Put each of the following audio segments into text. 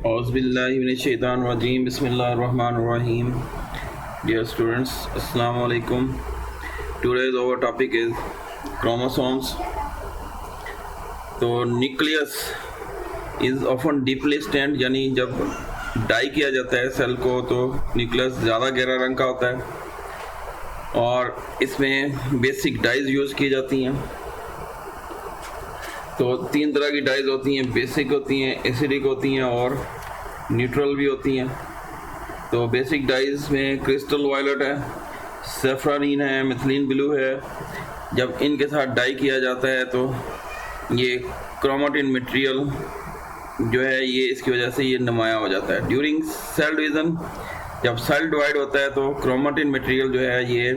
औज़ुबिल्लाहिमिनश्शैतानिर्रजीम बिस्मिल्लाहिर्रहमानिर्रहीम. Dear students, Assalamu alaikum. Today's our topic is chromosomes. तो nucleus is often deeply stained, यानी जब die किया जाता है सेल को तो न्यूक्लियस ज़्यादा गहरा रंग का होता है और इसमें बेसिक डाइज यूज़ की जाती हैं. तो 3 तरह की डाइज होती हैं, बेसिक होती हैं, एसिडिक होती हैं और न्यूट्रल भी होती हैं. तो बेसिक डाइज में क्रिस्टल वायलेट है, सेफ्रानीन है, मिथिलीन ब्लू है. जब इनके साथ डाई किया जाता है तो ये क्रोमेटिन मटेरियल जो है ये इसकी वजह से ये नुमाया हो जाता है. ड्यूरिंग सेल डिवीज़न, जब सेल डिवाइड होता है तो क्रोमेटिन मटेरियल जो है ये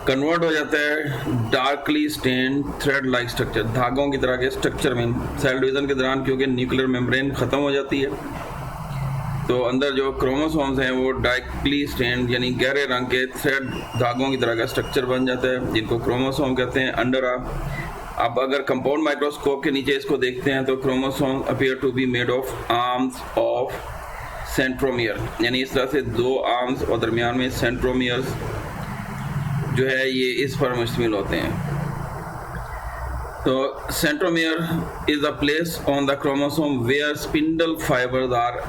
कन्वर्ट हो जाता है darkly stained thread like structure, धागों की तरह के स्ट्रक्चर में. सेल डिवीज़न के दौरान क्योंकि न्यूक्लियर मेम्ब्रेन ख़त्म हो जाती है तो अंदर जो क्रोमोसोम्स हैं वो डार्कली स्टेन्ड यानी गहरे रंग के थ्रेड धागों की तरह का स्ट्रक्चर बन जाता है जिनको क्रोमोसोम कहते हैं. अंडर अब अगर कंपाउंड माइक्रोस्कोप के नीचे इसको देखते हैं तो chromosome appear to be made of arms of centromere, यानी इस तरह से 2 आर्म्स और दरमियान में सेंट्रोमियर्स जो है ये इस पर मुश्तमिल होते हैं. तो centromere is a place on the chromosome where spindle fibres are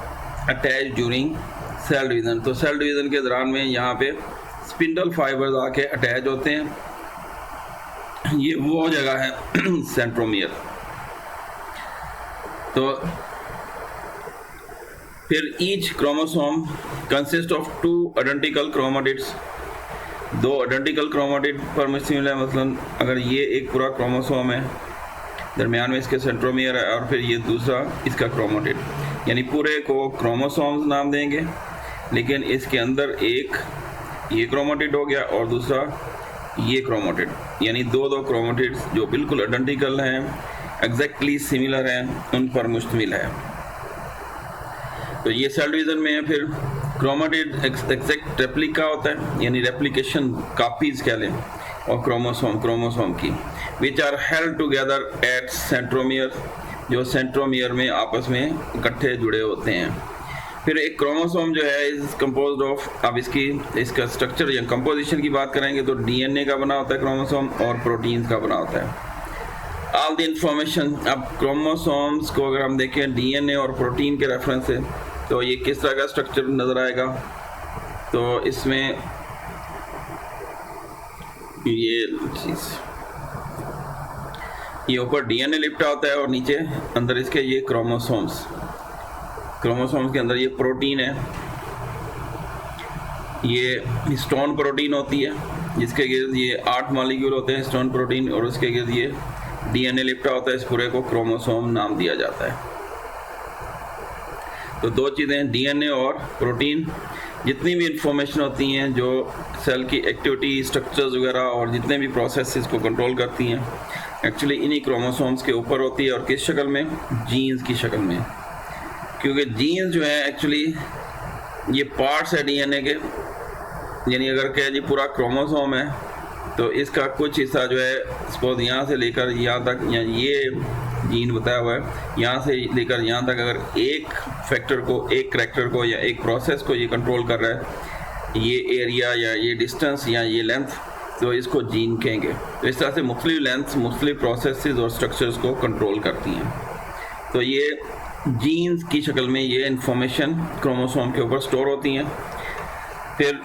attach during cell division. तो सेल डिवीज़न के दौरान में यहाँ पे स्पिंडल फाइबर्स आके अटैच होते हैं, ये वो जगह है सेंट्रोमियर. तो फिर each chromosome consist of 2 identical chromatids. 2 identical chromatid पर मुश्तमिल है. मतलब अगर ये एक पूरा क्रोमोसोम है, दरमियान में इसके सेंट्रोमियर है और फिर ये दूसरा इसका क्रोमेटिड, यानी पूरे को क्रोमोसोम्स नाम देंगे, लेकिन इसके अंदर एक ये क्रोमेटिड हो गया और दूसरा ये क्रोमेटिड, यानी 2 क्रोमेटिड्स जो बिल्कुल आइडेंटिकल हैं, एग्जैक्टली सिमिलर हैं, उन पर मुश्तमिल है. तो ये सेल डिवीज़न में है. फिर क्रोमेटिड एग्जैक्ट रेप्लिका होता है, यानी रेप्लिकेशन कापीज कह लें, और क्रोमोसोम की which are held together at centromere, जो सेंट्रोमियर में आपस में इकट्ठे जुड़े होते हैं. फिर एक क्रोमोसोम जो है इज कंपोज्ड ऑफ, अब इसका स्ट्रक्चर या कंपोजिशन की बात करेंगे तो डीएनए का बना होता है क्रोमोसोम और प्रोटीन्स का बना होता है. ऑल द इंफॉर्मेशन, अब क्रोमोसोम्स को अगर हम देखें डीएनए और प्रोटीन के रेफरेंस से तो ये किस तरह का स्ट्रक्चर नज़र आएगा. तो इसमें ये चीज़, ये ऊपर डीएनए लिपटा होता है और नीचे अंदर इसके ये क्रोमोसोम्स के अंदर ये प्रोटीन है. ये हिस्टोन प्रोटीन होती है जिसके गिर्द ये 8 मॉलिक्यूल होते हैं हिस्टोन प्रोटीन, और उसके गिर्द ये डीएनए लिपटा होता है. इस पूरे को क्रोमोसोम नाम दिया जाता है. तो 2 चीज़ें, डीएनए और प्रोटीन. जितनी भी इंफॉर्मेशन होती हैं जो सेल की एक्टिविटी, स्ट्रक्चर्स वगैरह और जितने भी प्रोसेस को कंट्रोल करती हैं, एक्चुअली इन्हीं क्रोमोसोम्स के ऊपर होती है. और किस शक्ल में? जीन्स की शक्ल में. क्योंकि जीन्स जो है एक्चुअली ये पार्ट्स है डीएनए के, यानी अगर कह जी पूरा क्रोमोसोम है तो इसका कुछ हिस्सा जो है सपोज यहाँ से लेकर यहाँ तक, या ये जीन बताया हुआ है, यहाँ से लेकर यहाँ तक अगर एक फैक्टर को, एक करैक्टर को या एक प्रोसेस को ये कंट्रोल कर रहा है, ये एरिया या ये डिस्टेंस या ये लेंथ, तो इसको जीन कहेंगे. तो इस तरह से मुख्तलिफ लेंथ्स मुख्तलिफ प्रोसेसेस और स्ट्रक्चर्स को कंट्रोल करती हैं. तो ये जीन्स की शक्ल में ये इंफॉर्मेशन क्रोमोसोम के ऊपर स्टोर होती हैं. फिर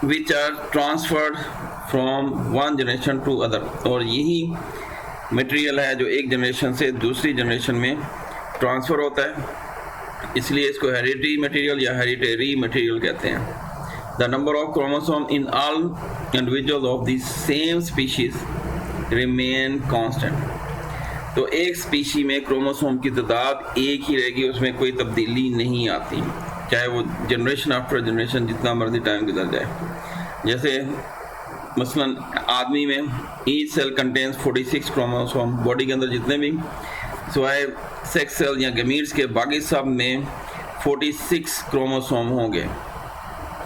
which are transferred from one generation to other, और यही मटेरियल है जो एक जनरेशन से दूसरी जनरेशन में ट्रांसफ़र होता है, इसलिए इसको हेरिडिटरी मटेरियल या हेरिटेरी मटेरियल कहते हैं. The number of chromosome in all individuals of the same species remain constant. तो एक स्पीशी में क्रोमोसोम की तादाद एक ही रहेगी, उसमें कोई तब्दीली नहीं आती, चाहे वो जनरेशन आफ्टर जनरेशन जितना मर्जी टाइम गुजर जाए. जैसे मसलन आदमी में each cell contains 46 chromosome. Body के अंदर जितने भी सिवाय सेक्स सेल या गमीट्स के बाकी सब में 46 क्रोमोसोम होंगे.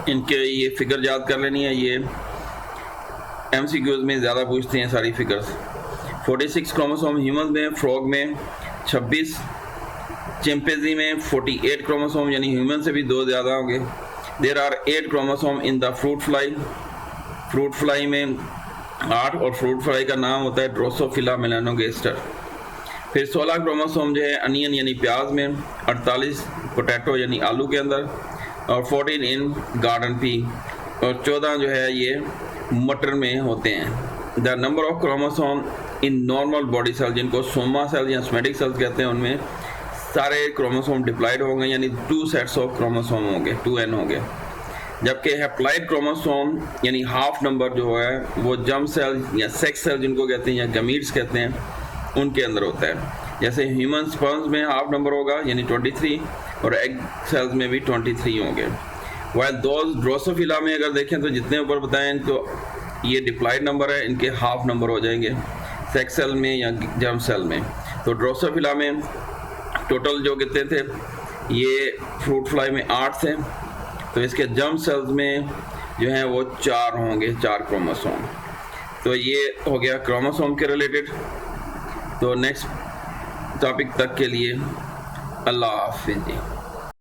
इनके ये फिगर याद कर लेनी है, ये एमसीक्यूज में ज़्यादा पूछते हैं सारी फिगर्स. 46 क्रोमोसोम ह्यूमन में, फ्रॉग में 26, चिंपैंजी में 48 क्रोमोसोम, यानी ह्यूमन से भी 2 ज़्यादा होंगे। There are 8 chromosome in the fruit fly में 8, और फ्रूट फ्लाई का नाम होता है ड्रोसोफिला मेलानोगास्टर। फिर 16 क्रोमोसोम जो है अनियन यानी प्याज में, 48 पोटैटो यानी आलू के अंदर, और 14 इन गार्डन पी, और 14 जो है ये मटर में होते हैं। The number of chromosome in normal body cell, जिनको सोमा सेल या सोमेटिक सेल्स कहते हैं, उनमें सारे क्रोमोसोम डिप्लॉयड होंगे, यानी 2 सेट्स ऑफ क्रोमोसोम होंगे, 2n होंगे। जबकि हैप्लॉइड क्रोमोसोम यानी हाफ नंबर जो है वो जर्म सेल या सेक्स सेल जिनको कहते हैं, या गमीट्स कहते हैं, उनके अंदर होता है। जैसे ह्यूमन स्पर्म्स में हाफ नंबर होगा यानी 23, और एग सेल्स में भी 23 होंगे। वाइल दोज ड्रोसोफिला में अगर देखें तो जितने ऊपर बताएं तो ये डिप्लॉयड नंबर है, इनके हाफ नंबर हो जाएंगे सेक्स सेल में या जर्म सेल में। तो ड्रोसोफिला में टोटल जो कितने थे, ये फ्रूट फ्लाई में 8 थे, तो इसके जर्म सेल्स में जो हैं वो 4 होंगे, 4 क्रोमोसोम। तो ये हो गया क्रोमोसोम के रिलेटेड। तो नेक्स्ट टॉपिक तक के लिए अल्लाह हाफिज़ जी।